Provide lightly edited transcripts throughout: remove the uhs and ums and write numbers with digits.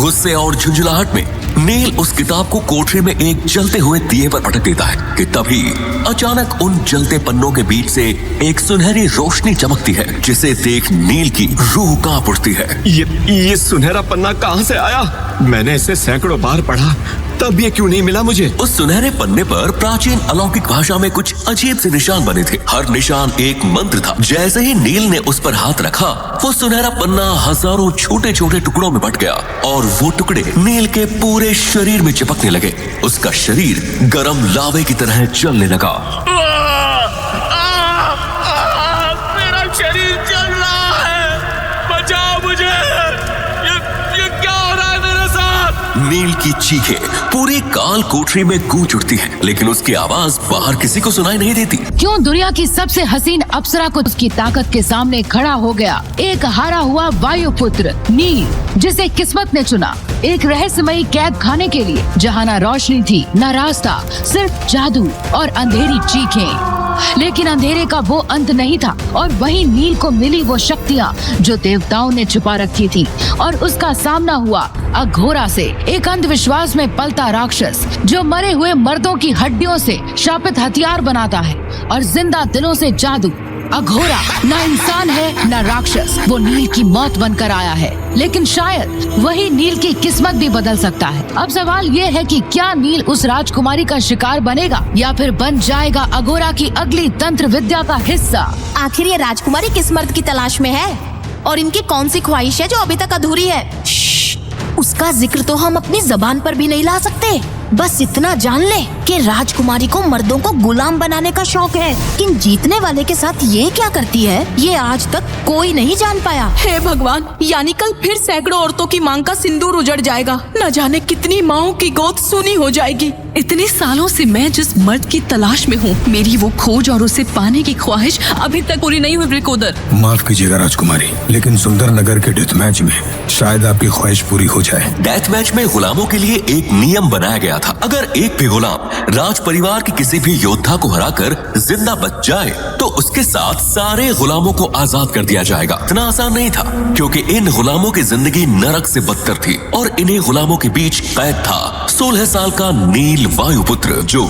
गुस्से और झुंझलाहट में नील उस किताब को कोठरी में एक जलते हुए दिए पर पटक देता है कि तभी अचानक उन जलते पन्नों के बीच से एक सुनहरी रोशनी चमकती है, जिसे देख नील की रूह कांप उठती है। ये सुनहरा पन्ना कहाँ से आया? मैंने इसे सैकड़ों बार पढ़ा, तब ये क्यों नहीं मिला मुझे? उस सुनहरे पन्ने पर प्राचीन अलौकिक भाषा में कुछ अजीब से निशान बने थे। हर निशान एक मंत्र था। जैसे ही नील ने उस पर हाथ रखा, वो सुनहरा पन्ना हजारों छोटे छोटे टुकड़ों में बट गया और वो टुकड़े नील के पूरे शरीर में चिपकने लगे। उसका शरीर गरम लावे की तरह जलने लगा। मेरा शरीर जल रहा है, बचाओ मुझे, ये क्या हो रहा है मेरे साथ? नील की चीखें पूरी काल कोठरी में गूंज उठती हैं, लेकिन उसकी आवाज बाहर किसी को सुनाई नहीं देती। क्यों दुनिया की सबसे हसीन अप्सरा को उसकी ताकत के सामने खड़ा हो गया एक हारा हुआ वायुपुत्र नील, जिसे किस्मत ने चुना एक रहस्यमयी कैद खाने के लिए, जहाँ न रोशनी थी न रास्ता, सिर्फ जादू और अंधेरी चीखें। लेकिन अंधेरे का वो अंत नहीं था, और वहीं नील को मिली वो शक्तियाँ जो देवताओं ने छुपा रखी थी, और उसका सामना हुआ अघोरा से, एक अंधविश्वास में पलता राक्षस जो मरे हुए मर्दों की हड्डियों से शापित हथियार बनाता है और जिंदा दिलों से जादू। अघोरा न इंसान है न राक्षस, वो नील की मौत बनकर आया है, लेकिन शायद वही नील की किस्मत भी बदल सकता है। अब सवाल ये है कि क्या नील उस राजकुमारी का शिकार बनेगा या फिर बन जाएगा अघोरा की अगली तंत्र विद्या का हिस्सा। आखिर ये राजकुमारी किस मर्द की तलाश में है और इनकी कौन सी ख्वाहिश है जो अभी तक अधूरी है? उसका जिक्र तो हम अपनी जबान पर भी नहीं ला सकते। बस इतना जान ले कि राजकुमारी को मर्दों को गुलाम बनाने का शौक है, लेकिन जीतने वाले के साथ ये क्या करती है, ये आज तक कोई नहीं जान पाया। हे भगवान, यानी कल फिर सैकड़ों औरतों की मांग का सिंदूर उजड़ जाएगा। न जाने कितनी माओं की गोद सूनी हो जाएगी। इतने सालों से मैं जिस मर्द की तलाश में हूँ, मेरी वो खोज और उसे पाने की ख्वाहिश अभी तक पूरी नहीं हुई। ब्रिकोदर, माफ कीजिएगा राजकुमारी, लेकिन सुंदर नगर के डेथ मैच में शायद आपकी ख्वाहिश पूरी हो जाए। डेथ मैच में गुलामों के लिए एक नियम बनाया गया था। अगर एक भी गुलाम राज परिवार के किसी भी योद्धा को हराकर जिंदा बच जाए, तो उसके साथ सारे गुलामों को आजाद कर दिया जाएगा। इतना आसान नहीं था, क्योंकि इन गुलामों की जिंदगी नरक से बदतर थी और इन्हीं गुलामों के बीच कैद था 16 साल का नील वायुपुत्र, जो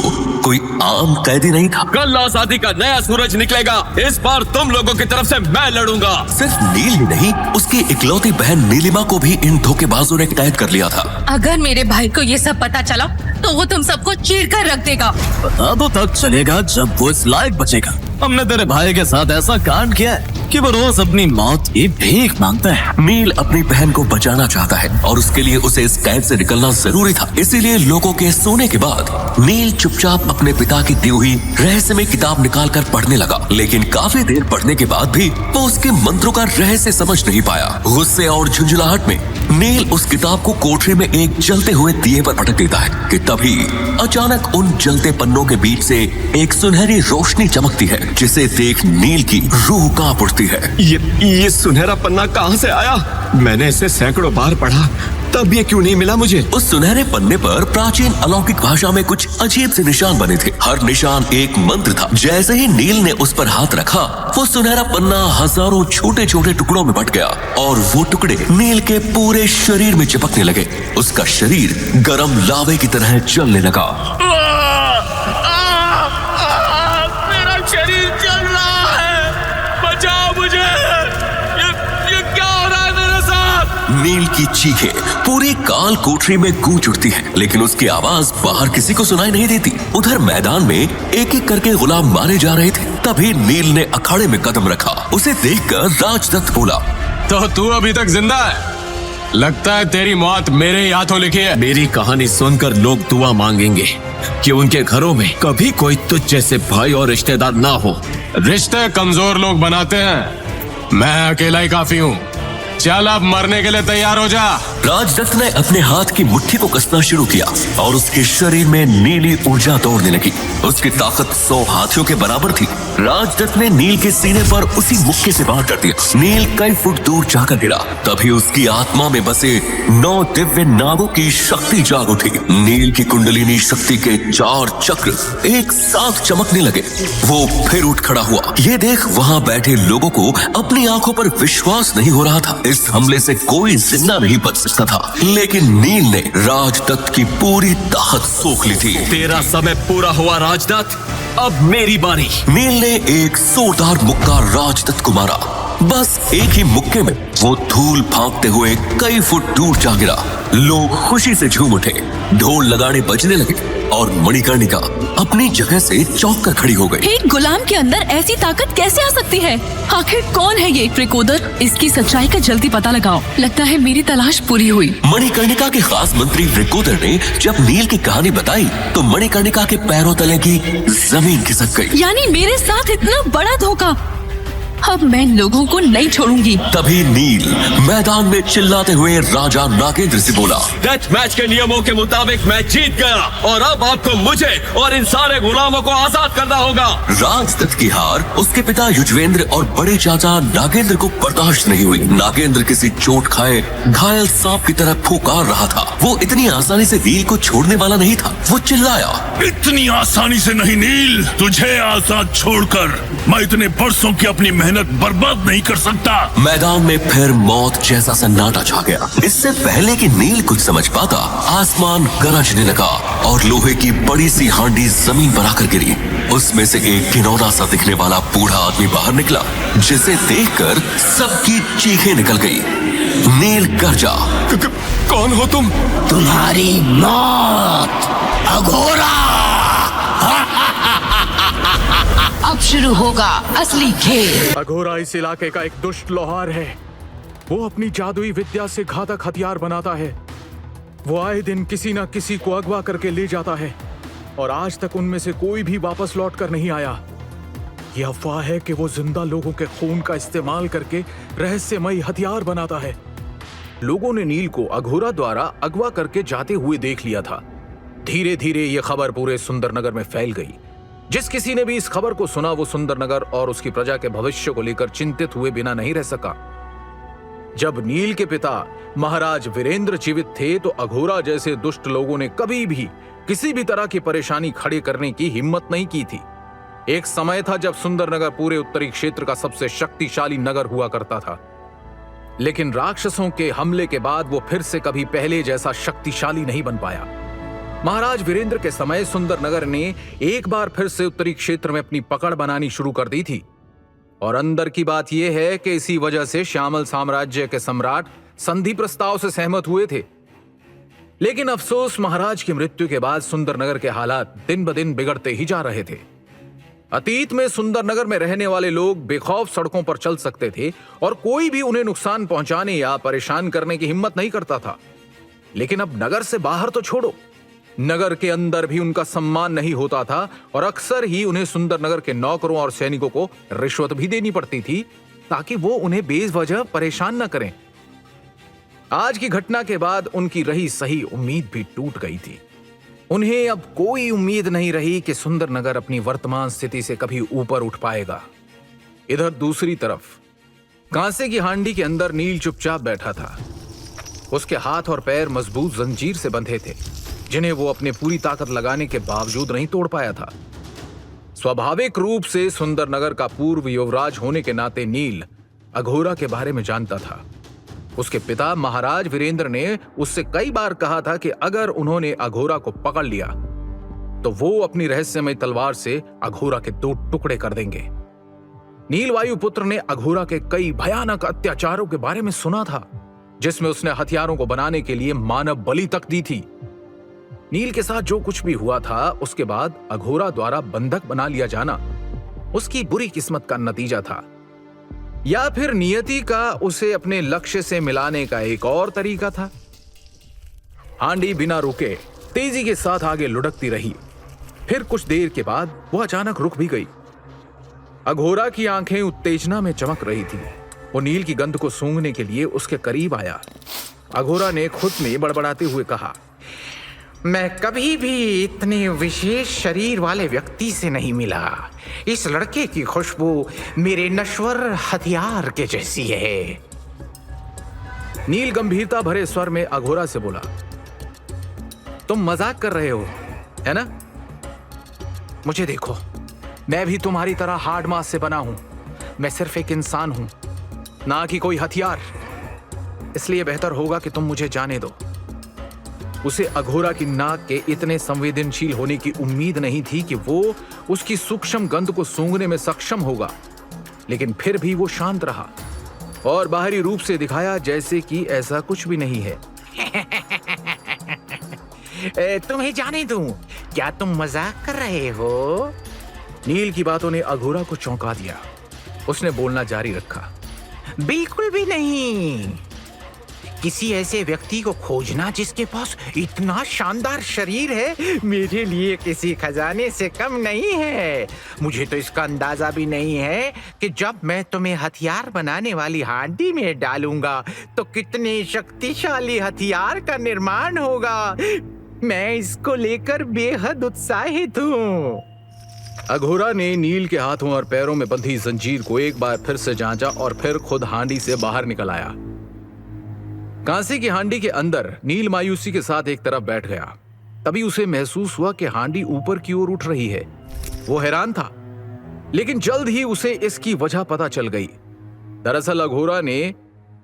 कोई आम कैदी नहीं था। कल आजादी का नया सूरज निकलेगा, इस बार तुम लोगों की तरफ से मैं लड़ूंगा। सिर्फ नील ही नहीं, उसकी इकलौती बहन नीलिमा को भी इन धोखेबाजों ने कैद कर लिया था। अगर मेरे भाई को ये सब पता चला तो वो तुम सबको चीर कर रख देगा। पता तो तब चलेगा जब वो इस लायक बचेगा। हमने तेरे भाई के साथ ऐसा कांड किया है कि वो रोज अपनी मौत की भीख मांगता है। नील अपनी बहन को बचाना चाहता है और उसके लिए उसे इस कैद से निकलना जरूरी था। इसीलिए लोगों के सोने के बाद नील चुपचाप अपने पिता की दी हुई रहस्यमय किताब निकाल कर पढ़ने लगा, लेकिन काफी देर पढ़ने के बाद भी वो उसके मंत्रों का रहस्य समझ नहीं पाया। गुस्से और झुंझलाहट में नील उस किताब को कोठरी में एक जलते हुए दिए पर पटक देता है कि तभी अचानक उन जलते पन्नों के बीच से एक सुनहरी रोशनी चमकती है, जिसे देख नील की रूह कांप उठती है। ये सुनहरा पन्ना कहाँ से आया? मैंने इसे सैकड़ों बार पढ़ा, तब ये क्यों नहीं मिला मुझे? उस सुनहरे पन्ने पर प्राचीन अलौकिक भाषा में कुछ अजीब से निशान बने थे। हर निशान एक मंत्र था। जैसे ही नील ने उस पर हाथ रखा, वो सुनहरा पन्ना हजारों छोटे छोटे टुकड़ों में बट गया और वो टुकड़े नील के पूरे शरीर में चिपकने लगे। उसका शरीर गरम लावे की तरह जलने लगा। मेरा शरीर जल रहा है, बचाओ मुझे, ये क्या हो रहा है मेरे साथ? नील की चीखें पूरी काल कोठरी में गूंज उठती हैं, लेकिन उसकी आवाज बाहर किसी को सुनाई नहीं देती। उधर मैदान में एक एक करके गुलाम मारे जा रहे थे। तभी नील ने अखाड़े में कदम रखा। उसे देखकर राजदत्त बोला, तो तू अभी तक जिंदा है? लगता है तेरी मौत मेरे ही हाथों लिखी है। मेरी कहानी सुनकर लोग दुआ मांगेंगे कि उनके घरों में कभी कोई तुझ जैसे भाई और रिश्तेदार ना हो। रिश्ते कमजोर लोग बनाते हैं, मैं अकेला ही काफी हूँ। चल अब मरने के लिए तैयार हो जा। राजदत्त ने अपने हाथ की मुट्ठी को कसना शुरू किया और उसके शरीर में नीली ऊर्जा दौड़ने लगी। उसकी ताकत 100 हाथियों के बराबर थी। राजदत्त ने नील के सीने पर उसी मुक्के से वार कर दिया। नील कई फुट दूर जाकर गिरा। तभी उसकी आत्मा में बसे 9 दिव्य नागों की शक्ति जाग उठी। नील की कुंडलिनी शक्ति के 4 चक्र एक साथ चमकने लगे। वो फिर उठ खड़ा हुआ। ये देख वहाँ बैठे लोगों को अपनी आंखों पर विश्वास नहीं हो रहा था। इस हमले से कोई जिंदा नहीं बच सकता। सकता था, लेकिन नील ने राजदत्त की पूरी ताकत सोख ली थी। तेरा समय पूरा हुआ राजदत्त, अब मेरी बारी। नील ने एक जोरदार मुक्का राजदत्त को मारा। बस एक ही मुक्के में वो धूल फांकते हुए कई फुट दूर जा गिरा। लोग खुशी से झूम उठे, ढोल लगाने बजने लगे और मणिकर्णिका अपनी जगह से चौंक कर खड़ी हो गई। एक गुलाम के अंदर ऐसी ताकत कैसे आ सकती है? आखिर कौन है ये फ्रिकोदर? इसकी सच्चाई का जल्दी पता लगाओ। लगता है मेरी तलाश पूरी हुई। मणिकर्णिका के खास मंत्री फ्रिकोदर ने जब नील की कहानी बताई तो मणिकर्णिका के पैरों तले की जमीन खिसक गई। यानी मेरे साथ इतना बड़ा धोखा। अब मैं इन लोगों को नहीं छोड़ूंगी। तभी नील मैदान में चिल्लाते हुए राजा नागेंद्र से बोला, डेथ मैच के नियमों के मुताबिक मैं जीत गया और अब आपको मुझे और इन सारे गुलामों को आजाद करना होगा। राजदत्त की हार उसके पिता युजवेंद्र और बड़े चाचा नागेंद्र को बर्दाश्त नहीं हुई। नागेंद्र किसी चोट खाए घायल सांप की तरह फुकार रहा था। वो इतनी आसानी से नील को छोड़ने वाला नहीं था। वो चिल्लाया, इतनी आसानी से नहीं नील, तुझे आजाद छोड़कर मैं इतने वर्षों की अपनी मेहनत बर्बाद नहीं कर सकता। मैदान में फिर मौत जैसा सन्नाटा छा गया। इससे पहले कि नील कुछ समझ पाता, आसमान गरजने लगा और लोहे की बड़ी सी हांडी जमीन पर आकर गिरी। उसमें से एक घिनौना सा दिखने वाला बूढ़ा आदमी बाहर निकला, जिसे देखकर सबकी चीखें निकल गई। नील गरजा, कौन हो तुम? तुम्हारी मौत अघोरा। अब शुरू होगा असली खेल। अघोरा इस इलाके का एक दुष्ट लोहार है। वो अपनी जादुई विद्या से घातक हथियार बनाता है। वो आए दिन किसी न किसी को अगवा करके ले जाता है और आज तक उनमें से कोई भी वापस लौट कर नहीं आया। ये अफवाह है कि वो जिंदा लोगों के खून का इस्तेमाल करके रहस्यमयी हथियार बनाता है। लोगों ने नील को अघोरा द्वारा अगवा करके जाते हुए देख लिया था। धीरे धीरे ये खबर पूरे सुंदरनगर में फैल गई। जिस किसी ने भी इस खबर को सुना वो सुंदरनगर और उसकी प्रजा के भविष्य को लेकर चिंतित हुए बिना नहीं रह सका। जब नील के पिता महाराज वीरेंद्र जीवित थे तो अघोरा जैसे दुष्ट लोगों ने कभी भी किसी भी तरह की परेशानी खड़ी करने की हिम्मत नहीं की थी। एक समय था जब सुंदरनगर पूरे उत्तरी क्षेत्र का सबसे शक्तिशाली नगर हुआ करता था, लेकिन राक्षसों के हमले के बाद वो फिर से कभी पहले जैसा शक्तिशाली नहीं बन पाया। महाराज वीरेंद्र के समय सुंदरनगर ने एक बार फिर से उत्तरी क्षेत्र में अपनी पकड़ बनानी शुरू कर दी थी और अंदर की बात यह है कि इसी वजह से श्यामल साम्राज्य के सम्राट संधि प्रस्ताव से सहमत हुए थे। लेकिन अफसोस महाराज की मृत्यु के बाद सुंदरनगर के हालात दिन ब दिन बिगड़ते ही जा रहे थे। अतीत में सुंदरनगर में रहने वाले लोग बेखौफ सड़कों पर चल सकते थे और कोई भी उन्हें नुकसान पहुंचाने या परेशान करने की हिम्मत नहीं करता था। लेकिन अब नगर से बाहर तो छोड़ो, नगर के अंदर भी उनका सम्मान नहीं होता था और अक्सर ही उन्हें सुंदरनगर के नौकरों और सैनिकों को रिश्वत भी देनी पड़ती थी ताकि वो उन्हें बेवजह परेशान न करें। आज की घटना के बाद उनकी रही सही उम्मीद भी टूट गई थी। उन्हें अब कोई उम्मीद नहीं रही कि सुंदरनगर अपनी वर्तमान स्थिति से कभी ऊपर उठ पाएगा। इधर दूसरी तरफ कांसे की हांडी के अंदर नील चुपचाप बैठा था। उसके हाथ और पैर मजबूत जंजीर से बंधे थे, जिन्हें वो अपने पूरी ताकत लगाने के बावजूद नहीं तोड़ पाया था। स्वाभाविक रूप से सुंदरनगर का पूर्व युवराज होने के नाते नील अघोरा के बारे में जानता था। उसके पिता महाराज वीरेंद्र ने उससे कई बार कहा था कि अगर उन्होंने अघोरा को पकड़ लिया तो वो अपनी रहस्यमय तलवार से अघोरा के 2 टुकड़े कर देंगे। नील वायुपुत्र ने अघोरा के कई भयानक अत्याचारों के बारे में सुना था, जिसमें उसने हथियारों को बनाने के लिए मानव बलि तक दी थी। नील के साथ जो कुछ भी हुआ था उसके बाद अघोरा द्वारा बंधक बना लिया जाना उसकी बुरी किस्मत का नतीजा था, या फिर नियति का उसे अपने लक्ष्य से मिलाने का एक और तरीका था। हांडी बिना रुके तेजी के साथ आगे लुढ़कती रही। फिर कुछ देर के बाद वो अचानक रुक भी गई। अघोरा की आंखें उत्तेजना में चमक रही थी। वो नील की गंध को सूंघने के लिए उसके करीब आया। अघोरा ने खुद में बड़बड़ाते हुए कहा, मैं कभी भी इतने विशेष शरीर वाले व्यक्ति से नहीं मिला। इस लड़के की खुशबू मेरे नश्वर हथियार के जैसी है। नील गंभीरता भरे स्वर में अघोरा से बोला, तुम मजाक कर रहे हो, है ना? मुझे देखो, मैं भी तुम्हारी तरह हार्ड मास से बना हूं। मैं सिर्फ एक इंसान हूं, ना कि कोई हथियार। इसलिए बेहतर होगा कि तुम मुझे जाने दो। उसे अघोरा की नाक के इतने संवेदनशील होने की उम्मीद नहीं थी कि वो उसकी सूक्ष्म गंध को सूंघने में सक्षम होगा, लेकिन फिर भी वो शांत रहा और बाहरी रूप से दिखाया जैसे कि ऐसा कुछ भी नहीं है। तुम्हें जाने दूं? क्या तुम मजाक कर रहे हो? नील की बातों ने अघोरा को चौंका दिया। उसने बोलना जारी रखा, बिल्कुल भी नहीं। किसी ऐसे व्यक्ति को खोजना जिसके पास इतना शानदार शरीर है मेरे लिए किसी खजाने से कम नहीं है। मुझे तो इसका अंदाजा भी नहीं है कि जब मैं तुम्हें हथियार बनाने वाली हांडी में डालूंगा तो कितने शक्तिशाली हथियार का निर्माण होगा। मैं इसको लेकर बेहद उत्साहित हूँ। अघोरा ने नील के हाथों और पैरों में बंधी जंजीर को एक बार फिर से जांचा और फिर खुद हांडी से बाहर निकल आया। कांसे की हांडी के अंदर नील मायूसी के साथ एक तरफ बैठ गया। तभी उसे महसूस हुआ कि हांडी ऊपर की ओर उठ रही है। वो हैरान था, लेकिन जल्द ही उसे इसकी वजह पता चल गई। दरअसल अघोरा ने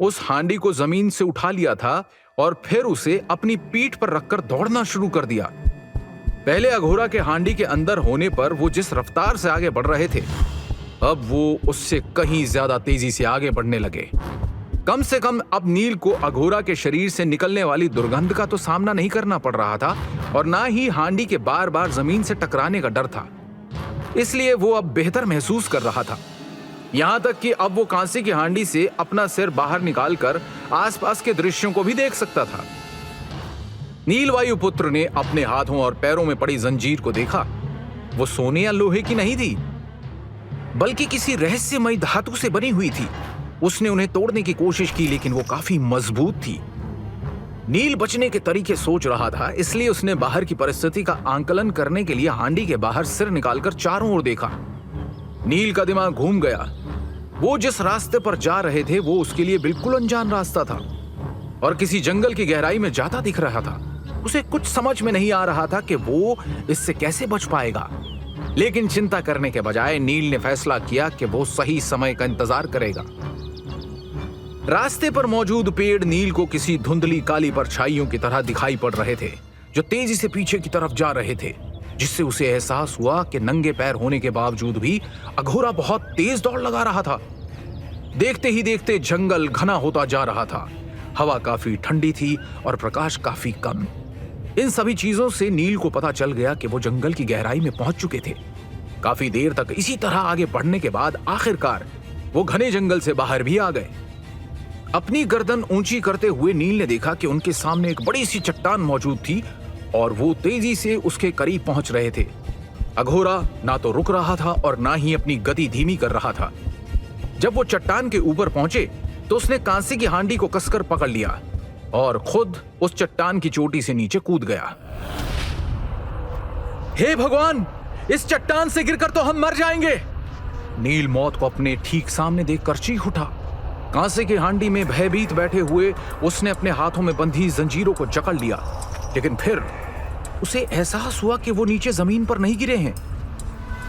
उस हांडी को जमीन से उठा लिया था और फिर उसे अपनी पीठ पर रखकर दौड़ना शुरू कर दिया। पहले अघोरा के हांडी के अंदर होने पर वो जिस रफ्तार से आगे बढ़ रहे थे, अब वो उससे कहीं ज्यादा तेजी से आगे बढ़ने लगे। कम से कम अब नील को अघोरा के शरीर से निकलने वाली दुर्गंध का तो सामना नहीं करना पड़ रहा था और ना ही हांडी के बार बार जमीन से टकराने का डर था। इसलिए वो अब बेहतर महसूस कर रहा था। यहां तक कि अब वो कांसे की हांडी से अपना सिर बाहर निकालकर आसपास के दृश्यों को भी देख सकता था। नील वायुपुत्र ने अपने हाथों और पैरों में पड़ी जंजीर को देखा। वो सोने या लोहे की नहीं थी, बल्कि किसी रहस्यमयी धातु से बनी हुई थी। उसने उन्हें तोड़ने की कोशिश की, लेकिन वो काफी मजबूत थी। नील बचने के तरीके सोच रहा था, इसलिए उसने बाहर की परिस्थिति का आंकलन करने के लिए हांडी के बाहर सिर निकालकर चारों ओर देखा। नील का दिमाग घूम गया। वो जिस रास्ते पर जा रहे थे वो उसके लिए बिल्कुल अनजान रास्ता था और किसी जंगल की गहराई में जाता दिख रहा था। उसे कुछ समझ में नहीं आ रहा था कि वो इससे कैसे बच पाएगा, लेकिन चिंता करने के बजाय नील ने फैसला किया कि वो सही समय का इंतजार करेगा। रास्ते पर मौजूद पेड़ नील को किसी धुंधली काली परछाइयों की तरह दिखाई पड़ रहे थे जो तेजी से पीछे की तरफ जा रहे थे, जिससे उसे एहसास हुआ कि नंगे पैर होने के बावजूद भी अघोरा बहुत तेज दौड़ लगा रहा था। देखते ही देखते जंगल घना होता जा रहा था। हवा काफी ठंडी थी और प्रकाश काफी कम। इन सभी चीजों से नील को पता चल गया कि वो जंगल की गहराई में पहुंच चुके थे। काफी देर तक इसी तरह आगे बढ़ने के बाद आखिरकार वो घने जंगल से बाहर भी आ गए। अपनी गर्दन ऊंची करते हुए नील ने देखा कि उनके सामने एक बड़ी सी चट्टान मौजूद थी और वो तेजी से उसके करीब पहुंच रहे थे। अघोरा ना तो रुक रहा था और ना ही अपनी गति धीमी कर रहा था। जब वो चट्टान के ऊपर पहुंचे तो उसने कांसे की हांडी को कसकर पकड़ लिया और खुद उस चट्टान की चोटी से नीचे कूद गया। हे भगवान, इस चट्टान से गिरकर तो हम मर जाएंगे। नील मौत को अपने ठीक सामने देखकर चीख उठा। कांसे की हांडी में भयभीत बैठे हुए उसने अपने हाथों में बंधी जंजीरों को जकड़ लिया, लेकिन फिर उसे एहसास हुआ कि वो नीचे जमीन पर नहीं गिरे हैं।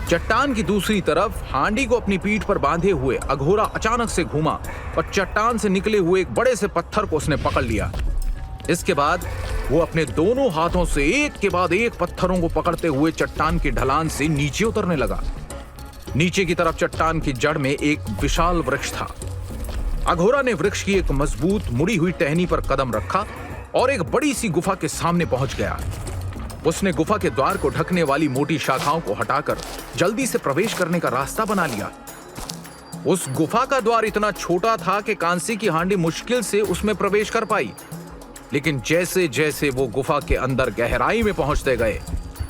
चट्टान की दूसरी तरफ हांडी को अपनी पीठ पर बांधे हुए अघोरा अचानक से घूमा और चट्टान से निकले हुए एक बड़े से पत्थर को उसने पकड़ लिया। इसके बाद वो अपने दोनों हाथों से एक के बाद एक पत्थरों को पकड़ते हुए चट्टान की ढलान से नीचे उतरने लगा। नीचे की तरफ चट्टान की जड़ में एक विशाल वृक्ष था। अघोरा ने वृक्ष की एक मजबूत मुड़ी हुई टहनी पर कदम रखा और एक बड़ी सी गुफा के सामने पहुंच गया। उसने गुफा के द्वार को ढकने वाली मोटी शाखाओं को हटाकर जल्दी से प्रवेश करने का रास्ता बना लिया। उस गुफा का द्वार इतना छोटा था कि कांसे की हांडी मुश्किल से उसमें प्रवेश कर पाई, लेकिन जैसे जैसे वो गुफा के अंदर गहराई में पहुंचते गए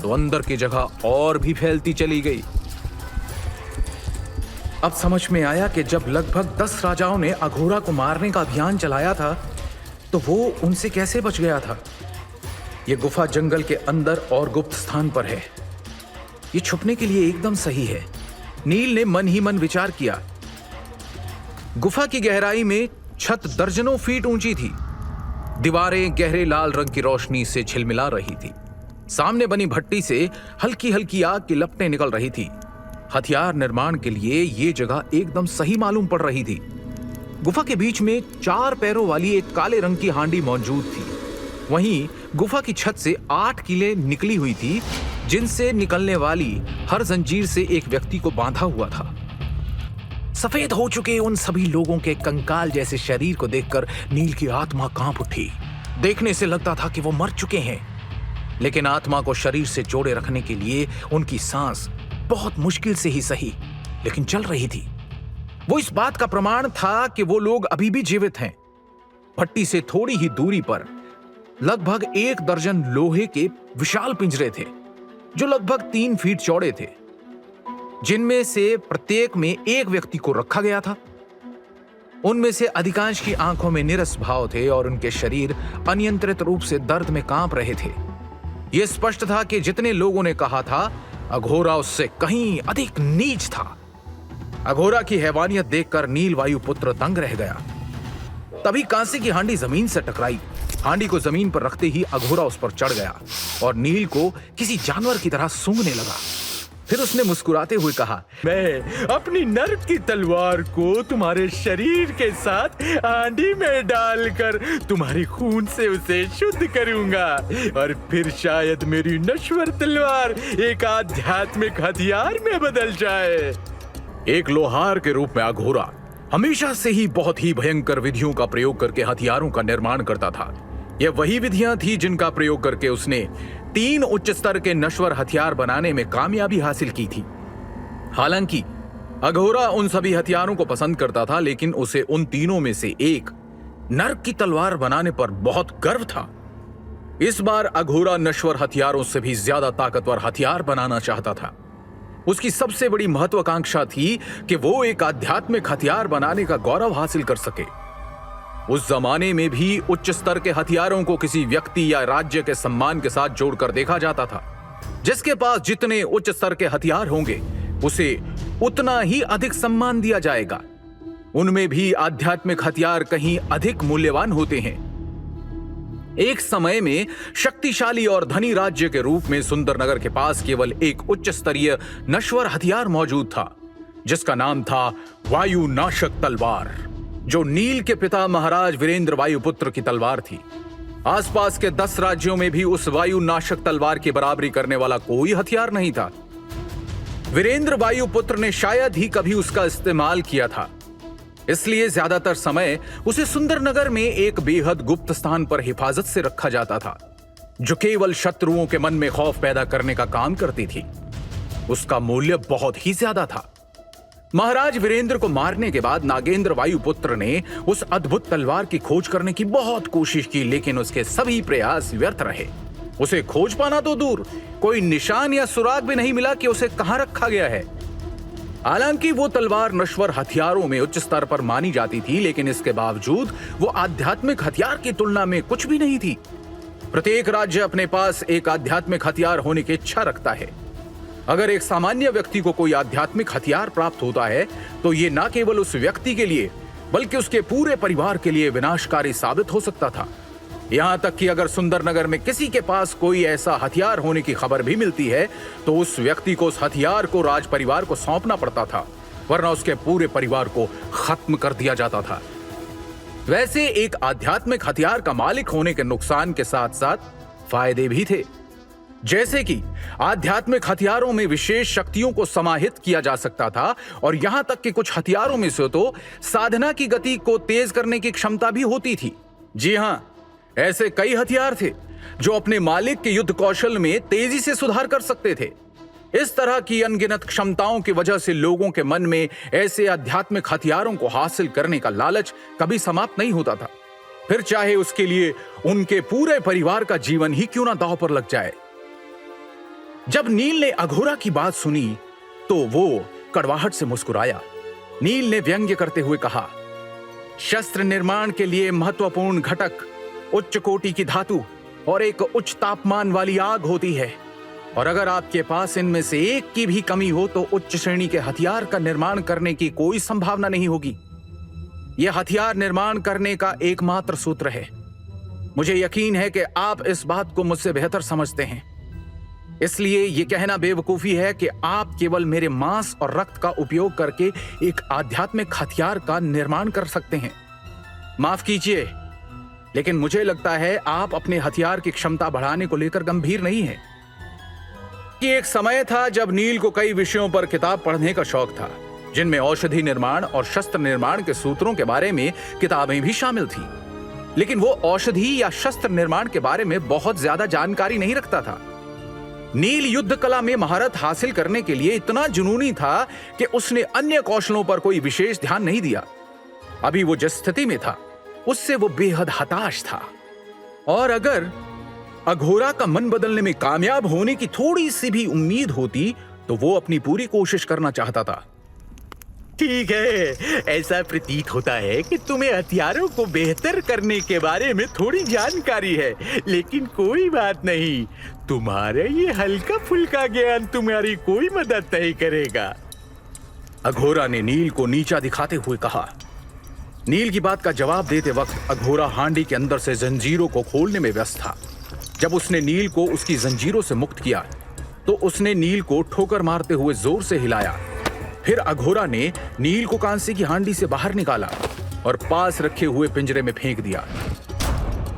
तो अंदर की जगह और भी फैलती चली गई। अब समझ में आया कि जब लगभग 10 राजाओं ने अघोरा को मारने का अभियान चलाया था तो वो उनसे कैसे बच गया था। ये गुफा जंगल के अंदर और गुप्त स्थान पर है। ये छुपने के लिए एकदम सही है। नील ने मन ही मन विचार किया। गुफा की गहराई में छत दर्जनों फीट ऊंची थी। दीवारें गहरे लाल रंग की रोशनी से झिलमिला रही थी। सामने बनी भट्टी से हल्की हल्की आग की लपटें निकल रही थी। हथियार निर्माण के लिए ये जगह एकदम सही मालूम पड़ रही थी। गुफा के बीच में 4 पैरों वाली एक काले रंग की हांडी मौजूद थी। वहीं गुफा की छत से 8 कीलें निकली हुई थी, जिनसे निकलने वाली हर जंजीर से एक व्यक्ति को बांधा हुआ था। सफेद हो चुके उन सभी लोगों के कंकाल जैसे शरीर को देखकर नील की आत्मा कांप उठी। देखने से लगता था कि वो मर चुके हैं, लेकिन आत्मा को शरीर से जोड़े रखने के लिए उनकी सांस बहुत मुश्किल से ही सही, लेकिन चल रही थी। वो इस बात का प्रमाण था कि वो लोग अभी भी जीवित हैं। भट्टी से थोड़ी ही दूरी पर लगभग 1 दर्जन लोहे के विशाल पिंजरे थे, जो लगभग 3 फीट चौड़े थे, जिनमें से प्रत्येक में एक व्यक्ति को रखा गया था। उनमें से अधिकांश की आंखों में नीरस भाव थे और उनके शरीर अनियंत्रित रूप से दर्द में कांप रहे थे। यह स्पष्ट था कि जितने लोगों ने कहा था, अघोरा उससे कहीं अधिक नीच था। अघोरा की हैवानियत देखकर नील वायुपुत्र दंग रह गया। तभी कांसे की हांडी जमीन से टकराई। हांडी को जमीन पर रखते ही अघोरा उस पर चढ़ गया और नील को किसी जानवर की तरह सूंघने लगा। फिर उसने मुस्कुराते हुए कहा, मैं अपनी नर्क की तलवार को तुम्हारे शरीर के साथ हांडी में डालकर तुम्हारे खून से उसे शुद्ध करूंगा और फिर शायद मेरी नश्वर तलवार एक आध्यात्मिक हथियार में बदल जाए। एक लोहार के रूप में अघोरा हमेशा से ही बहुत ही भयंकर विधियों का प्रयोग करके हथियारों का निर्माण करता था। यह वही विधियां थी जिनका प्रयोग करके उसने 3 उच्च स्तर के नश्वर हथियार बनाने में कामयाबी हासिल की थी। हालांकि अघोरा उन सभी हथियारों को पसंद करता था, लेकिन उसे उन तीनों में से एक नर्क की तलवार बनाने पर बहुत गर्व था। इस बार अघोरा नश्वर हथियारों से भी ज्यादा ताकतवर हथियार बनाना चाहता था। उसकी सबसे बड़ी महत्वाकांक्षा थी कि वो एक आध्यात्मिक हथियार बनाने का गौरव हासिल कर सके। उस जमाने में भी उच्च स्तर के हथियारों को किसी व्यक्ति या राज्य के सम्मान के साथ जोड़कर देखा जाता था। जिसके पास जितने उच्च स्तर के हथियार होंगे, उसे उतना ही अधिक सम्मान दिया जाएगा। उनमें भी आध्यात्मिक हथियार कहीं अधिक मूल्यवान होते हैं। एक समय में शक्तिशाली और धनी राज्य के रूप में सुंदरनगर के पास केवल एक उच्च स्तरीय नश्वर हथियार मौजूद था, जिसका नाम था वायु नाशक तलवार, जो नील के पिता महाराज वीरेंद्र वायुपुत्र की तलवार थी। आसपास के 10 राज्यों में भी उस वायु नाशक तलवार की बराबरी करने वाला कोई हथियार नहीं था। वीरेंद्र वायुपुत्र ने शायद ही कभी उसका इस्तेमाल किया था, इसलिए ज्यादातर समय उसे सुंदरनगर में एक बेहद गुप्त स्थान पर हिफाजत से रखा जाता था, जो केवल शत्रुओं के मन में खौफ पैदा करने का काम करती थी। उसका मूल्य बहुत ही ज्यादा था। महाराज वीरेंद्र को मारने के बाद नागेंद्र वायुपुत्र ने उस अद्भुत तलवार की खोज करने की बहुत कोशिश की, लेकिन उसके सभी प्रयास व्यर्थ रहे। उसे खोज पाना तो दूर, कोई निशान या सुराग भी नहीं मिला कि उसे कहां रखा गया है। हालांकि वो तलवार नश्वर हथियारों में उच्च स्तर पर मानी जाती थी, लेकिन इसके बावजूद वो आध्यात्मिक हथियार की तुलना में कुछ भी नहीं थी। प्रत्येक राज्य अपने पास एक आध्यात्मिक हथियार होने की इच्छा रखता है। अगर एक सामान्य व्यक्ति को कोई आध्यात्मिक हथियार प्राप्त होता है, तो ये न केवल उस व्यक्ति के लिए बल्कि उसके पूरे परिवार के लिए विनाशकारी साबित हो सकता था। यहां तक कि अगर सुंदरनगर में किसी के पास कोई ऐसा हथियार होने की खबर भी मिलती है, तो उस व्यक्ति को उस हथियार को राज परिवार को सौंपना पड़ता था, वरना उसके पूरे परिवार को खत्म कर दिया जाता था। वैसे एक आध्यात्मिक हथियार का मालिक होने के नुकसान के साथ साथ फायदे भी थे, जैसे कि आध्यात्मिक हथियारों में विशेष शक्तियों को समाहित किया जा सकता था, और यहां तक कि कुछ हथियारों में से तो साधना की गति को तेज करने की क्षमता भी होती थी। जी हां, ऐसे कई हथियार थे जो अपने मालिक के युद्ध कौशल में तेजी से सुधार कर सकते थे। इस तरह की अनगिनत क्षमताओं की वजह से लोगों के मन में ऐसे आध्यात्मिक हथियारों को हासिल करने का लालच कभी समाप्त नहीं होता था, फिर चाहे उसके लिए उनके पूरे परिवार का जीवन ही क्यों ना दांव पर लग जाए। जब नील ने अघोरा की बात सुनी तो वो कड़वाहट से मुस्कुराया। नील ने व्यंग्य करते हुए कहा, शस्त्र निर्माण के लिए महत्वपूर्ण घटक उच्च कोटि की धातु और एक उच्च तापमान वाली आग होती है, और अगर आपके पास इनमें से एक की भी कमी हो तो उच्च श्रेणी के हथियार का निर्माण करने की कोई संभावना नहीं होगी। यह हथियार निर्माण करने का एकमात्र सूत्र है। मुझे यकीन है कि आप इस बात को मुझसे बेहतर समझते हैं। इसलिए ये कहना बेवकूफी है कि आप केवल मेरे मांस और रक्त का उपयोग करके एक आध्यात्मिक हथियार का निर्माण कर सकते हैं। माफ कीजिए, लेकिन मुझे लगता है आप अपने हथियार की क्षमता बढ़ाने को लेकर गंभीर नहीं हैं। कि एक समय था जब नील को कई विषयों पर किताब पढ़ने का शौक था, जिनमें औषधि निर्माण और शस्त्र निर्माण के सूत्रों के बारे में किताबें भी शामिल थी। लेकिन वो औषधि या शस्त्र निर्माण के बारे में बहुत ज्यादा जानकारी नहीं रखता था। नील युद्ध कला में महारत हासिल करने के लिए इतना जुनूनी था कि उसने अन्य कौशलों पर कोई विशेष ध्यान नहीं दिया। अभी वो जिस स्थिति में था उससे वो बेहद हताश था, और अगर अघोरा का मन बदलने में कामयाब होने की थोड़ी सी भी उम्मीद होती तो वो अपनी पूरी कोशिश करना चाहता था। ठीक है, ऐसा प्रतीत होता है कि तुम्हें हथियारों को बेहतर करने के बारे में थोड़ी जानकारी है, लेकिन कोई बात नहीं, तुम्हारा ये हल्का फुल्का ज्ञान तुम्हारी कोई मदद नहीं करेगा। अघोरा ने नील को नीचा दिखाते हुए कहा। नील की बात का जवाब देते वक्त अघोरा हांडी के अंदर से जंजीरों को खोलने में व्यस्त था। जब उसने नील को उसकी जंजीरों से मुक्त किया तो उसने नील को ठोकर मारते हुए जोर से हिलाया। फिर अघोरा ने नील को कांसे की हांडी से बाहर निकाला और पास रखे हुए पिंजरे में फेंक दिया।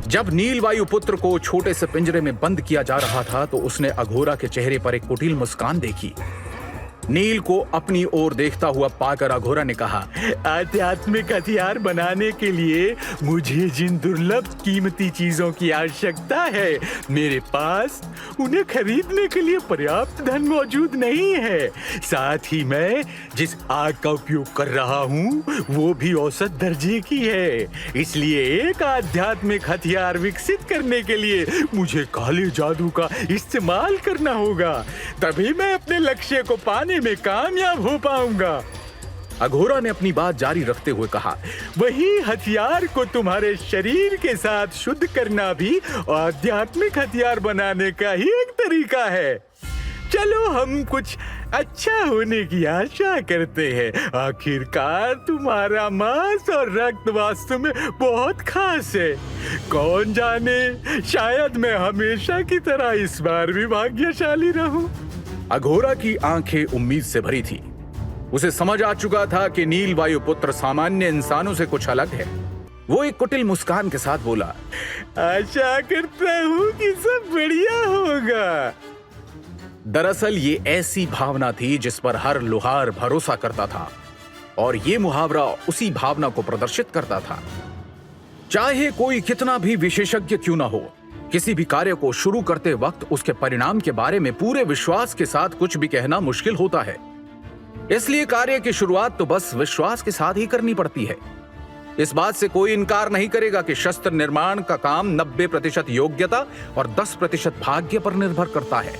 जब नील वायुपुत्र को छोटे से पिंजरे में बंद किया जा रहा था तो उसने अघोरा के चेहरे पर एक कुटिल मुस्कान देखी। नील को अपनी ओर देखता हुआ पाकर अघोरा ने कहा, आध्यात्मिक हथियार बनाने के लिए मुझे जिन दुर्लभ कीमती चीजों की आवश्यकता है, मेरे पास उन्हें खरीदने के लिए पर्याप्त धन मौजूद नहीं है। साथ ही मैं जिस आग का उपयोग कर रहा हूँ वो भी औसत दर्जे की है। इसलिए एक आध्यात्मिक हथियार विकसित करने के लिए मुझे काले जादू का इस्तेमाल करना होगा, तभी मैं अपने लक्ष्य को पाने में कामयाब हो पाऊंगा। अघोरा ने अपनी बात जारी रखते हुए कहा, वही हथियार को तुम्हारे शरीर के साथ शुद्ध करना भी आध्यात्मिक हथियार बनाने का ही एक तरीका है। चलो हम कुछ अच्छा होने की आशा करते हैं। आखिरकार तुम्हारा मांस और रक्त वास्तव में बहुत खास है। कौन जाने, शायद मैं हमेशा की तरह इस बार भी भाग्यशाली रहूं। अघोरा की आंखें उम्मीद से भरी थी। उसे समझ आ चुका था कि नील वायुपुत्र सामान्य इंसानों से कुछ अलग है। वो एक कुटिल मुस्कान के साथ बोला, आशा करता हूँ कि सब बढ़िया होगा। दरअसल ये ऐसी भावना थी जिस पर हर लुहार भरोसा करता था, और ये मुहावरा उसी भावना को प्रदर्शित करता था। चाहे कोई कितना भी विशेषज्ञ क्यों ना हो, किसी भी कार्य को शुरू करते वक्त उसके परिणाम के बारे में पूरे विश्वास के साथ कुछ भी कहना मुश्किल होता है। इसलिए कार्य की शुरुआत तो बस विश्वास के साथ ही करनी पड़ती है। इस बात से कोई इनकार नहीं करेगा कि शस्त्र निर्माण का काम 90% योग्यता और 10% भाग्य पर निर्भर करता है।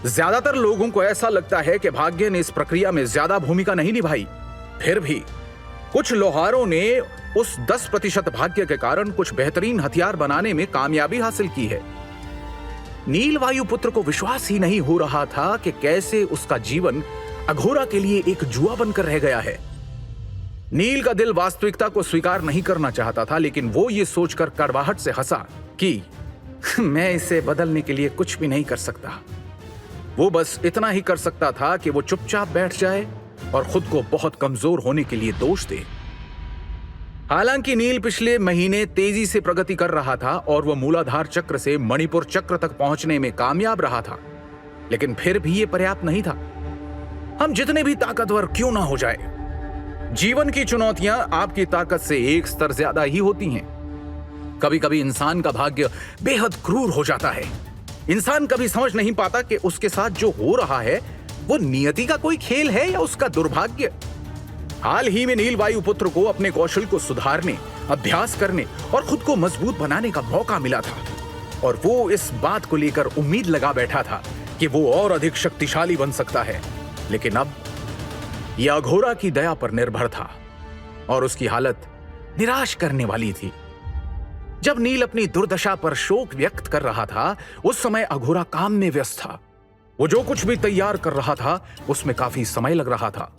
ज्यादातर लोगों को ऐसा लगता है कि भाग्य ने इस प्रक्रिया में ज्यादा भूमिका नहीं निभाई। फिर भी कुछ लोहारों ने उस 10% भाग्य के कारण कुछ बेहतरीन हथियार बनाने में कामयाबी हासिल की है। नील वायुपुत्र को विश्वास ही नहीं हो रहा था कि कैसे उसका जीवन अघोरा के लिए एक जुआ बनकर रह गया है। नील का दिल वास्तविकता को स्वीकार नहीं करना चाहता था, लेकिन वो ये सोचकर कड़वाहट से हंसा कि मैं इसे बदलने के लिए कुछ भी नहीं कर सकता। वो बस इतना ही कर सकता था कि वो चुपचाप बैठ जाए और खुद को बहुत कमजोर होने के लिए दोष दे। हालांकि नील पिछले महीने तेजी से प्रगति कर रहा था और वह मूलाधार चक्र से मणिपुर चक्र तक पहुंचने में कामयाब रहा था, लेकिन फिर भी यह पर्याप्त नहीं था। हम जितने भी ताकतवर क्यों ना हो जाए, जीवन की चुनौतियां आपकी ताकत से एक स्तर ज्यादा ही होती हैं। कभी कभी इंसान का भाग्य बेहद क्रूर हो जाता है। इंसान कभी समझ नहीं पाता कि उसके साथ जो हो रहा है वो नियति का कोई खेल है या उसका दुर्भाग्य। हाल ही में नील वायुपुत्र को अपने कौशल को सुधारने, अभ्यास करने और खुद को मजबूत बनाने का मौका मिला था, और वो इस बात को लेकर उम्मीद लगा बैठा था कि वो और अधिक शक्तिशाली बन सकता है। लेकिन अब यह अघोरा की दया पर निर्भर था और उसकी हालत निराश करने वाली थी। जब नील अपनी दुर्दशा पर शोक व्यक्त कर रहा था, उस समय अघोरा काम में व्यस्त था। वो जो कुछ भी तैयार कर रहा था उसमें काफी समय लग रहा था।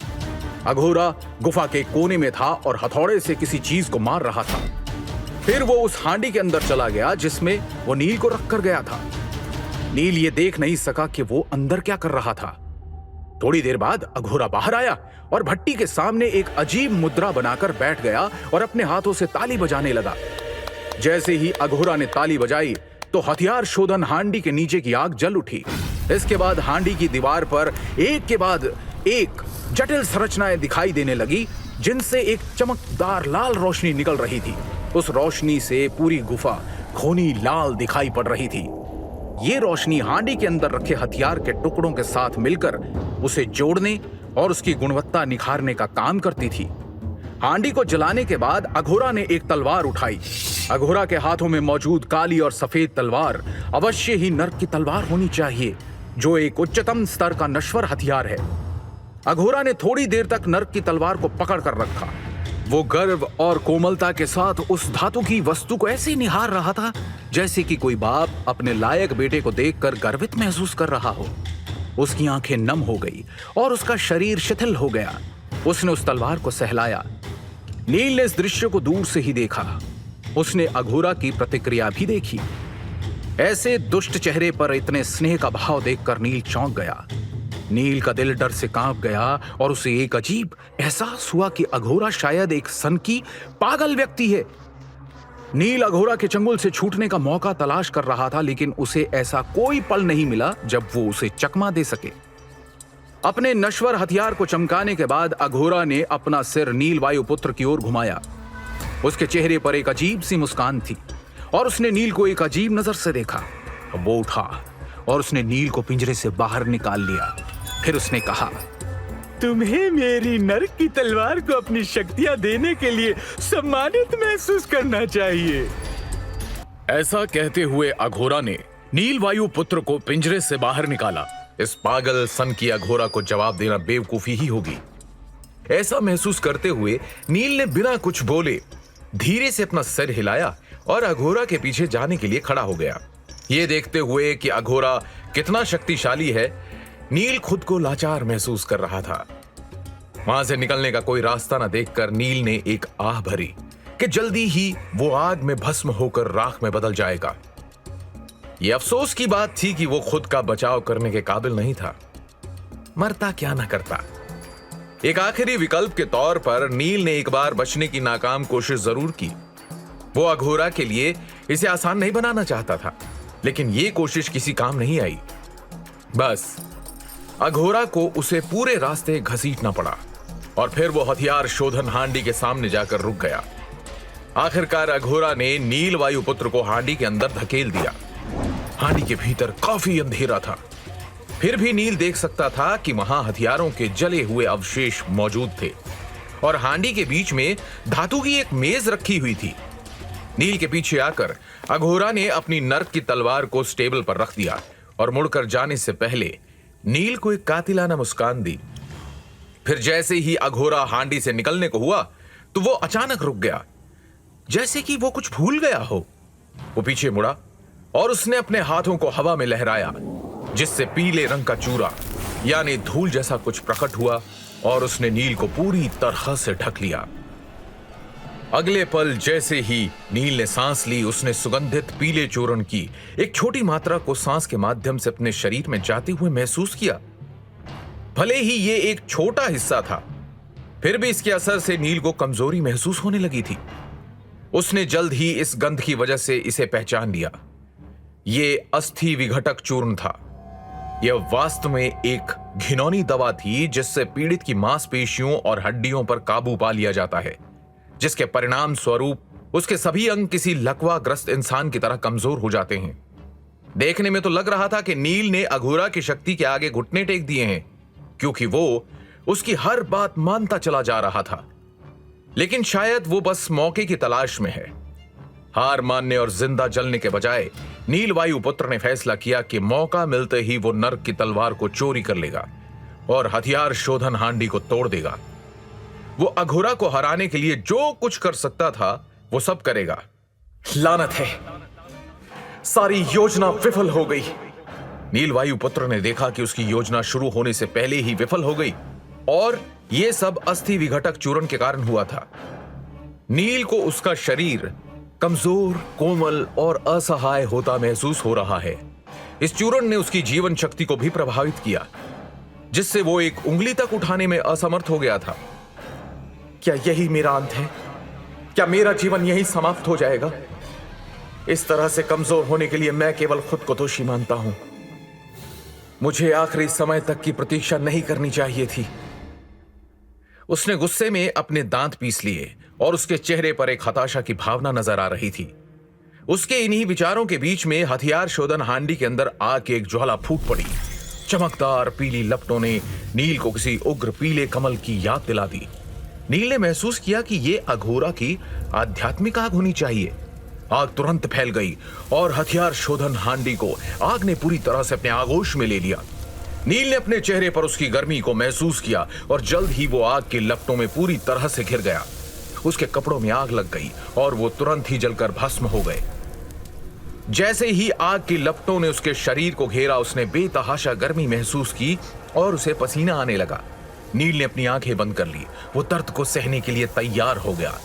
अघोरा गुफा के कोने में था और हथौड़े से किसी चीज को मार रहा था। फिर वो उस हांडी के अंदर चला गया जिसमें वो नील को रख कर गया था। नील ये देख नहीं सका कि वो अंदर क्या कर रहा था। थोड़ी देर बाद अघोरा बाहर आया और भट्टी के सामने एक अजीब मुद्रा बनाकर बैठ गया और अपने हाथों से ताली बजाने लगा। जैसे ही अघोरा ने ताली बजाई तो हथियार शोधन हांडी के नीचे की आग जल उठी। इसके बाद हांडी की दीवार पर एक के बाद एक जटिल संरचनाएं दिखाई देने लगी, जिनसे एक चमकदार लाल रोशनी निकल रही थी। उस रोशनी से पूरी गुफा खूनी लाल दिखाई पड़ रही थी। ये रोशनी हांडी के अंदर रखे हथियार के टुकड़ों के साथ मिलकर उसे जोड़ने और उसकी गुणवत्ता निखारने का काम करती थी। हांडी को जलाने के बाद अघोरा ने एक तलवार उठाई। अघोरा के हाथों में मौजूद काली और सफेद तलवार अवश्य ही नर्क की तलवार होनी चाहिए, जो एक उच्चतम स्तर का नश्वर हथियार है। अघोरा ने थोड़ी देर तक नर्क की तलवार को पकड़ कर रखा। वो गर्व और कोमलता के साथ उस धातु की वस्तु को ऐसे निहार रहा था जैसे कि कोई बाप अपने लायक बेटे को देखकर गर्वित महसूस कर रहा हो। उसकी आंखें नम हो गई और उसका शरीर शिथिल हो गया। उसने उस तलवार को सहलाया। नील ने इस दृश्य को दूर से ही देखा। उसने अघोरा की प्रतिक्रिया भी देखी। ऐसे दुष्ट चेहरे पर इतने स्नेह का भाव देखकर नील चौंक गया। नील का दिल डर से कांप गया और उसे एक अजीब एहसास हुआ कि अघोरा शायद एक सनकी पागल व्यक्ति है। नील अघोरा के चंगुल से छूटने का मौका तलाश कर रहा था, लेकिन उसे ऐसा कोई पल नहीं मिला जब वो उसे चकमा दे सके। अपने नश्वर हथियार को चमकाने के बाद अघोरा ने अपना सिर नील वायुपुत्र की ओर घुमाया। उसके चेहरे पर एक अजीब सी मुस्कान थी और उसने नील को एक अजीब नजर से देखा। वो उठा और उसने नील को पिंजरे से बाहर निकाल लिया। फिर उसने कहा, तुम्हें मेरी नर्क की तलवार को अपनी शक्तियां देने के लिए सम्मानित महसूस करना चाहिए। ऐसा कहते हुए अघोरा ने नील वायुपुत्र को पिंजरे से बाहर निकाला। इस पागल सन की अघोरा को जवाब देना बेवकूफी ही होगी। ऐसा महसूस करते हुए नील ने बिना कुछ बोले धीरे से अपना सिर हिलाया और अघोरा के पीछे जाने के लिए खड़ा हो गया। ये देखते हुए कि अघोरा कितना शक्तिशाली है, नील खुद को लाचार महसूस कर रहा था। वहां से निकलने का कोई रास्ता न देखकर नील ने एक आह भरी कि जल्दी ही वो आग में भस्म होकर राख में बदल जाएगा। ये अफसोस की बात थी कि वो खुद का बचाव करने के काबिल नहीं था। मरता क्या न करता। एक आखिरी विकल्प के तौर पर नील ने एक बार बचने की नाकाम कोशिश जरूर की। वो अघोरा के लिए इसे आसान नहीं बनाना चाहता था, लेकिन ये कोशिश किसी काम नहीं आई। बस अघोरा को उसे पूरे रास्ते घसीटना पड़ा और फिर वो हथियार शोधन हांडी के सामने जाकर रुक गया। आखिरकार अघोरा ने नील वायुपुत्र को हांडी के अंदर धकेल दिया। हांडी के भीतर काफी अंधेरा था, फिर भी नील देख सकता था कि वहां हथियारों के जले हुए अवशेष मौजूद थे और हांडी के बीच में धातु की एक मेज रखी हुई थी। नील के पीछे आकर अघोरा ने अपनी नर्क की तलवार को स्टेबल पर रख दिया और मुड़कर जाने से पहले नील को एक कातिलाना मुस्कान दी। फिर जैसे ही अघोरा हांडी से निकलने को हुआ तो वो अचानक रुक गया, जैसे कि वो कुछ भूल गया हो। वो पीछे मुड़ा और उसने अपने हाथों को हवा में लहराया, जिससे पीले रंग का चूरा यानी धूल जैसा कुछ प्रकट हुआ और उसने नील को पूरी तरह से ढक लिया। अगले पल जैसे ही नील ने सांस ली, उसने सुगंधित पीले चूर्ण की एक छोटी मात्रा को सांस के माध्यम से अपने शरीर में जाते हुए महसूस किया। भले ही ये एक छोटा हिस्सा था, फिर भी इसके असर से नील को कमजोरी महसूस होने लगी थी। उसने जल्द ही इस गंध की वजह से इसे पहचान लिया। ये अस्थि विघटक चूर्ण था। यह वास्तव में एक घिनौनी दवा थी जिससे पीड़ित की मांसपेशियों और हड्डियों पर काबू पा लिया जाता है, जिसके परिणाम स्वरूप उसके सभी अंग किसी लकवाग्रस्त इंसान की तरह कमजोर हो जाते हैं। देखने में तो लग रहा था कि नील ने अघोरा की शक्ति के आगे घुटने टेक दिए हैं, क्योंकि वो उसकी हर बात मानता चला जा रहा था। लेकिन शायद वो बस मौके की तलाश में है। हार मानने और जिंदा जलने के बजाय नील वायुपुत्र ने फैसला किया कि मौका मिलते ही वो नर्क की तलवार को चोरी कर लेगा और हथियार शोधन हांडी को तोड़ देगा। वो अघोरा को हराने के लिए जो कुछ कर सकता था वो सब करेगा। लानत है, सारी योजना विफल हो गई। नील वायुपुत्र ने देखा कि उसकी योजना शुरू होने से पहले ही विफल हो गई और यह सब अस्थि विघटक चूर्ण के कारण हुआ था। नील को उसका शरीर कमजोर, कोमल और असहाय होता महसूस हो रहा है। इस चूर्ण ने उसकी जीवन शक्ति को भी प्रभावित किया, जिससे वो एक उंगली तक उठाने में असमर्थ हो गया था। क्या यही मेरा अंत है? क्या मेरा जीवन यही समाप्त हो जाएगा? इस तरह से कमजोर होने के लिए मैं केवल खुद को दोषी मानता हूं। मुझे आखिरी समय तक की प्रतीक्षा नहीं करनी चाहिए थी। उसने गुस्से में अपने दांत पीस लिए और उसके चेहरे पर एक हताशा की भावना नजर आ रही थी। उसके इन्हीं विचारों के बीच में हथियार शोधन हांडी के अंदर आग की एक ज्वाला फूट पड़ी। चमकदार पीली लपटों ने नील को किसी उग्र पीले कमल की याद दिला दी। नील ने महसूस किया कि यह अघोरा की आध्यात्मिक आग होनी चाहिए। आग तुरंत फैल गई और हथियार शोधन हांडी को आग ने पूरी तरह से अपने आगोश में ले लिया। नील ने अपने चेहरे पर उसकी गर्मी को महसूस किया और जल्द ही वो आग की लपटों में पूरी तरह से घिर गया। उसके कपड़ों में आग लग गई और वो तुरंत ही जलकर भस्म हो गए। जैसे ही आग की लपटों ने उसके शरीर को घेरा, उसने बेतहाशा गर्मी महसूस की और उसे पसीना आने लगा। नील ने अपनी आंखें बंद कर ली। वो दर्द को सहने के लिए तैयार हो गया,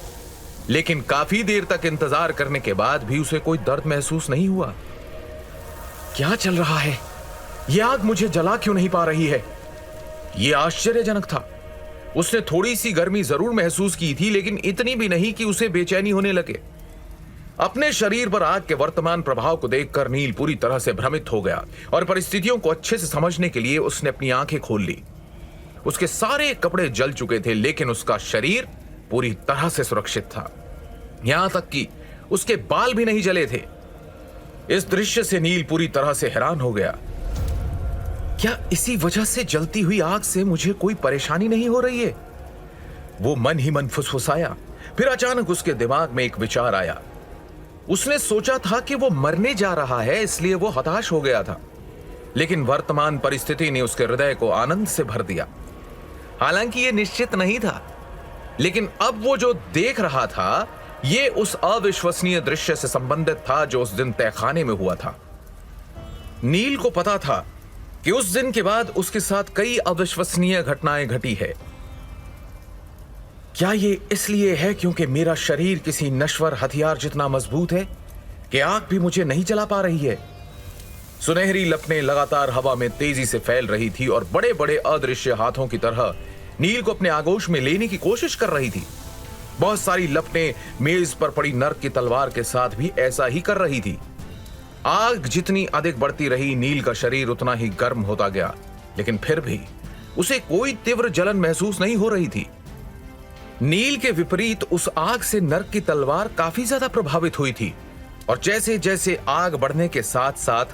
लेकिन काफी देर तक इंतजार करने के बाद भी उसे कोई दर्द महसूस नहीं हुआ। क्या चल रहा है? यह आग मुझे जला क्यों नहीं पा रही है? यह आश्चर्यजनक था। उसने थोड़ी सी गर्मी जरूर महसूस की थी, लेकिन इतनी भी नहीं कि उसे बेचैनी होने लगे। अपने शरीर पर आग के वर्तमान प्रभाव को देखकर नील पूरी तरह से भ्रमित हो गया और परिस्थितियों को अच्छे से समझने के लिए उसने अपनी आंखें खोल ली। उसके सारे कपड़े जल चुके थे, लेकिन उसका शरीर पूरी तरह से सुरक्षित था। यहां तक कि उसके बाल भी नहीं जले थे। इस दृश्य से नील पूरी तरह से हैरान हो गया। क्या इसी वजह से जलती हुई आग से मुझे कोई परेशानी नहीं हो रही है? वो मन ही मन फुसफुसाया। फिर अचानक उसके दिमाग में एक विचार आया। उसने सोचा था कि वो मरने जा रहा है, इसलिए वो हताश हो गया था, लेकिन वर्तमान परिस्थिति ने उसके हृदय को आनंद से भर दिया। हालांकि ये निश्चित नहीं था, लेकिन अब वो जो देख रहा था ये उस अविश्वसनीय दृश्य से संबंधित था जो उस दिन तहखाने में हुआ था। नील को पता था कि उस दिन के बाद उसके साथ कई अविश्वसनीय घटनाएं घटी है। क्या ये इसलिए है क्योंकि मेरा शरीर किसी नश्वर हथियार जितना मजबूत है कि आग भी मुझे नहीं जला पा रही है? सुनहरी लपटें लगातार हवा में तेजी से फैल रही थी और बड़े बड़े अदृश्य हाथों की तरह नील को अपने आगोश में लेने की कोशिश कर रही थी। बहुत सारी लपटें मेज पर पड़ी नर्क की तलवार के साथ भी ऐसा ही कर रही थी। आग जितनी अधिक बढ़ती रही, नील का शरीर उतना ही गर्म होता गया, लेकिन फिर भी उसे कोई तीव्र जलन महसूस नहीं हो रही थी। नील के विपरीत उस आग से नर्क की तलवार काफी ज्यादा प्रभावित हुई थी और जैसे जैसे आग बढ़ने के साथ साथ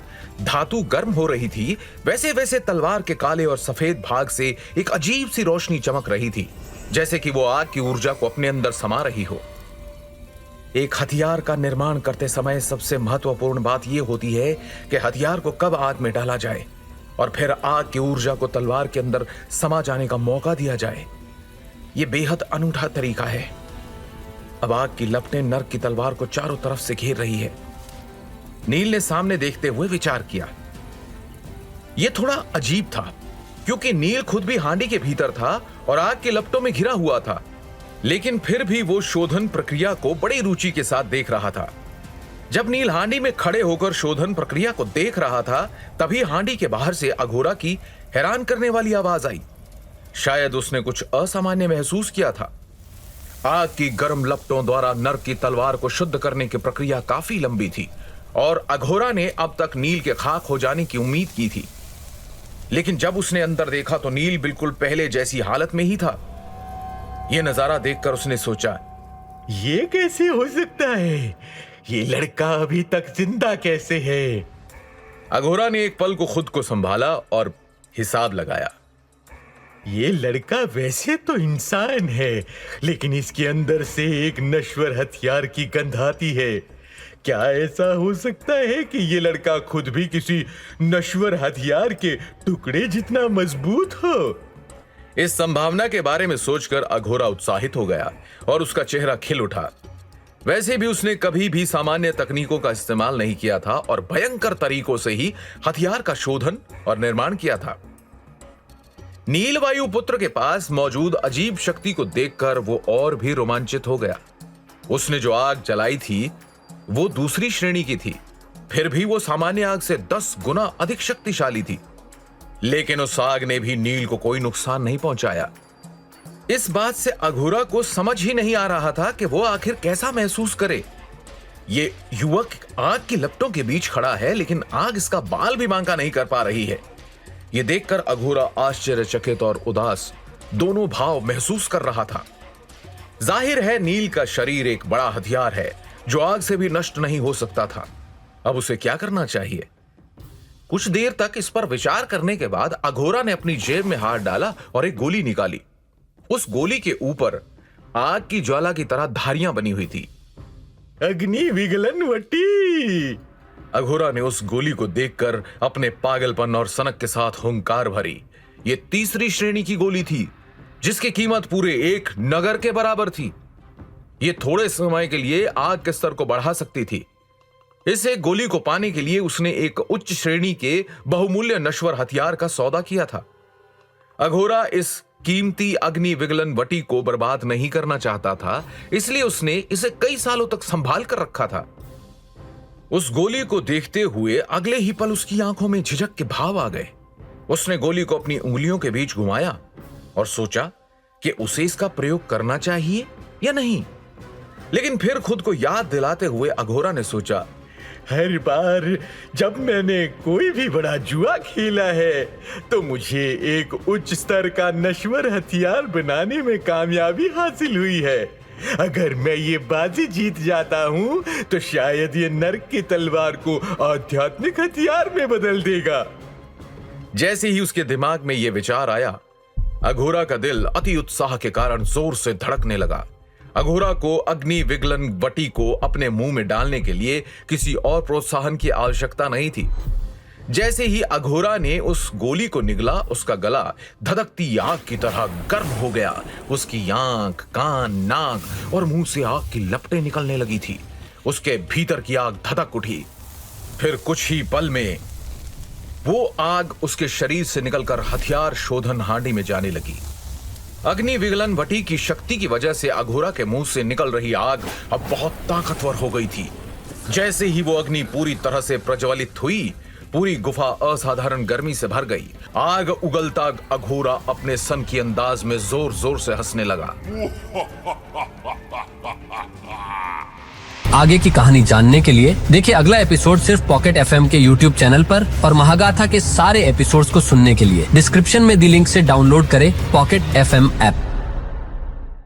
धातु गर्म हो रही थी, वैसे वैसे तलवार के काले और सफेद भाग से एक अजीब सी रोशनी चमक रही थी, जैसे कि वो आग की ऊर्जा को अपने अंदर समा रही हो। एक हथियार का निर्माण करते समय सबसे महत्वपूर्ण बात यह होती है कि हथियार को कब आग में डाला जाए और फिर आग की ऊर्जा को तलवार के अंदर समा जाने का मौका दिया जाए। यह बेहद अनूठा तरीका है। अब आग की लपटें नर्क की तलवार को चारों तरफ से घेर रही है। नील ने सामने देखते हुए विचार किया। यह थोड़ा अजीब था क्योंकि नील खुद भी हांडी के भीतर था और आग के लपटों में घिरा हुआ था, लेकिन फिर भी वो शोधन प्रक्रिया को बड़ी रुचि के साथ देख रहा था। जब नील हांडी में खड़े होकर शोधन प्रक्रिया को देख रहा था, तभी हांडी के बाहर से अघोरा की हैरान करने वाली आवाज आई। शायद उसने कुछ असामान्य महसूस किया था। आग की गर्म लपटों द्वारा नर्क की तलवार को शुद्ध करने की प्रक्रिया काफी लंबी थी और अघोरा ने अब तक नील के खाक हो जाने की उम्मीद की थी, लेकिन जब उसने अंदर देखा तो नील बिल्कुल पहले जैसी हालत में ही था। यह नजारा देखकर उसने सोचा, ये कैसे हो सकता है? ये लड़का अभी तक जिंदा कैसे है? अघोरा ने एक पल को खुद को संभाला और हिसाब लगाया। ये लड़का वैसे तो इंसान है, लेकिन इसके अंदर से एक नश्वर हथियार की गंध आती है। क्या ऐसा हो सकता है कि ये लड़का खुद भी किसी नश्वर हथियार के टुकड़े जितना मजबूत हो? इस संभावना के बारे में सोचकर अघोरा उत्साहित हो गया और उसका चेहरा खिल उठा। वैसे भी उसने कभी भी सामान्य तकनीकों का इस्तेमाल नहीं किया था और भयंकर तरीकों से ही हथियार का शोधन और निर्माण किया था। नील वायुपुत्र के पास मौजूद अजीब शक्ति को देखकर वो और भी रोमांचित हो गया। उसने जो आग जलाई थी वो दूसरी श्रेणी की थी। फिर भी वो सामान्य आग से 10 गुना अधिक शक्तिशाली थी। लेकिन उस आग ने भी नील को कोई नुकसान नहीं पहुंचाया। इस बात से अघोरा को समझ ही नहीं आ रहा था कि वो आखिर कैसा महसूस करे। ये युवक आग की लपटों के बीच खड़ा है, लेकिन आग इसका बाल भी बांका नहीं कर पा रही है। ये देखकर अघोरा आश्चर्यचकित और उदास दोनों भाव महसूस कर रहा था। जाहिर है नील का शरीर एक बड़ा हथियार है जो आग से भी नष्ट नहीं हो सकता था। अब उसे क्या करना चाहिए? कुछ देर तक इस पर विचार करने के बाद अघोरा ने अपनी जेब में हाथ डाला और एक गोली निकाली। उस गोली के ऊपर आग की ज्वाला की तरह धारियां बनी हुई थी। अग्नि विगलन वटी। अघोरा ने उस गोली को देखकर अपने पागलपन और सनक के साथ हुंकार भरी। यह तीसरी श्रेणी की गोली थी जिसकी कीमत पूरे एक नगर के बराबर थी। यह थोड़े समय के लिए आग के स्तर को बढ़ा सकती थी। इस एक गोली को पाने के लिए उसने एक उच्च श्रेणी के बहुमूल्य नश्वर हथियार का सौदा किया था। अघोरा इस कीमती अग्नि विगलन वटी को बर्बाद नहीं करना चाहता था, इसलिए उसने इसे कई सालों तक संभाल कर रखा था। उस गोली को देखते हुए अगले ही पल उसकी आंखों में झिझक के भाव आ गए। उसने गोली को अपनी उंगलियों के बीच घुमाया और सोचा कि उसे इसका प्रयोग करना चाहिए या नहीं। लेकिन फिर खुद को याद दिलाते हुए अघोरा ने सोचा, हर बार जब मैंने कोई भी बड़ा जुआ खेला है तो मुझे एक उच्च स्तर का नश्वर हथियार बनाने में कामयाबी हासिल हुई है। अगर मैं ये बाजी जीत जाता हूं तो शायद ये नर्क की तलवार को आध्यात्मिक हथियार में बदल देगा। जैसे ही उसके दिमाग में यह विचार आया, अघोरा का दिल अति उत्साह के कारण जोर से धड़कने लगा। अघोरा को अग्नि विगलन वटी को अपने मुंह में डालने के लिए किसी और प्रोत्साहन की आवश्यकता नहीं थी। जैसे ही अघोरा ने उस गोली को निगला, उसका गला धधकती आग की तरह गर्म हो गया। उसकी आंख, कान, नाक और मुंह से आग की लपटें निकलने लगी थी। उसके भीतर की आग धधक उठी। फिर कुछ ही पल में वो आग उसके शरीर से निकलकर हथियार शोधन हांडी में जाने लगी। अग्नि विगलन वटी की शक्ति की वजह से अघोरा के मुंह से निकल रही आग अब बहुत ताकतवर हो गई थी। जैसे ही वो अग्नि पूरी तरह से प्रज्वलित हुई, पूरी गुफा असाधारण गर्मी से भर गई। आग उगलता अघोरा अपने सन की अंदाज में जोर जोर से हंसने लगा। आगे की कहानी जानने के लिए देखिए अगला एपिसोड सिर्फ पॉकेट एफएम के यूट्यूब चैनल पर, और महागाथा के सारे एपिसोड्स को सुनने के लिए डिस्क्रिप्शन में दी लिंक से डाउनलोड करें पॉकेट एफएम ऐप।